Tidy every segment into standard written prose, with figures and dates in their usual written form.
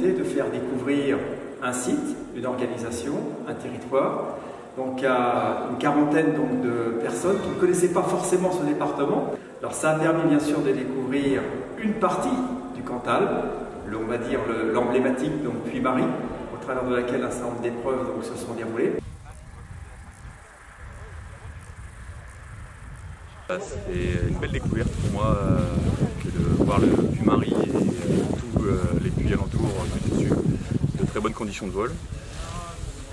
volonté de faire découvrir un site, une organisation, un territoire, donc à une quarantaine donc, de personnes qui ne connaissaient pas forcément ce département. Alors ça a permis bien sûr de découvrir une partie du Cantal, on va dire l'emblématique, donc Puy-Marie, au travers de laquelle un certain nombre d'épreuves se sont déroulées. C'est une belle découverte pour moi que de voir le Puy-Marie et tous les puits alentours tout dessus. De très bonnes conditions de vol,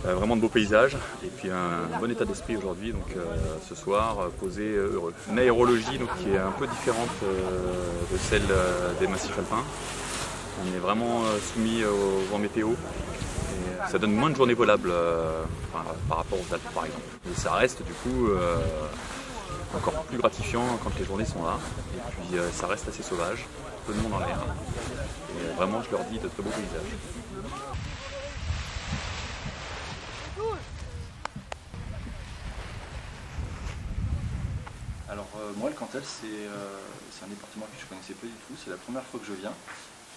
vraiment de beaux paysages et puis un bon état d'esprit aujourd'hui. Donc ce soir, posé heureux. Une aérologie donc, qui est un peu différente de celle des massifs alpins. On est vraiment soumis au vent météo. Et ça donne moins de journées volables par rapport aux Alpes par exemple. Et ça reste du coup encore plus gratifiant quand les journées sont là. Et puis ça reste assez sauvage, peu de monde en l'air. Et vraiment je leur dis de très beaux paysages. Alors moi le Cantal c'est un département que je ne connaissais pas du tout, c'est la première fois que je viens.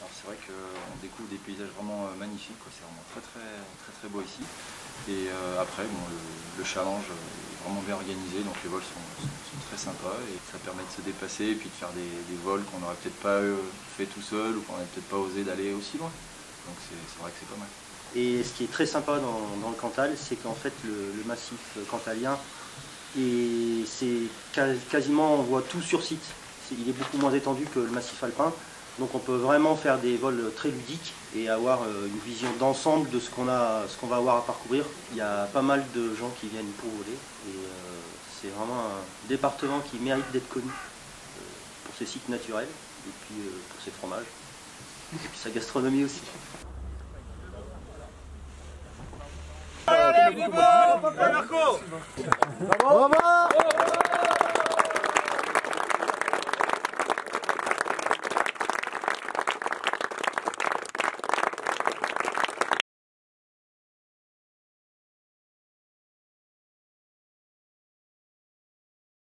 Alors c'est vrai qu'on découvre des paysages vraiment magnifiques, c'est vraiment très beau ici. Et après bon, le challenge est vraiment bien organisé, donc les vols sont très sympas et ça permet de se déplacer et puis de faire des vols qu'on n'aurait peut-être pas fait tout seul ou qu'on n'aurait peut-être pas osé d'aller aussi loin. Donc c'est vrai que c'est pas mal. Et ce qui est très sympa dans le Cantal, c'est qu'en fait le massif cantalien, et c'est quasiment, on voit tout sur site. Il est beaucoup moins étendu que le massif alpin, donc on peut vraiment faire des vols très ludiques et avoir une vision d'ensemble de ce qu'on va avoir à parcourir. Il y a pas mal de gens qui viennent pour voler et c'est vraiment un département qui mérite d'être connu pour ses sites naturels et puis pour ses fromages et puis sa gastronomie aussi. Allez, Marco!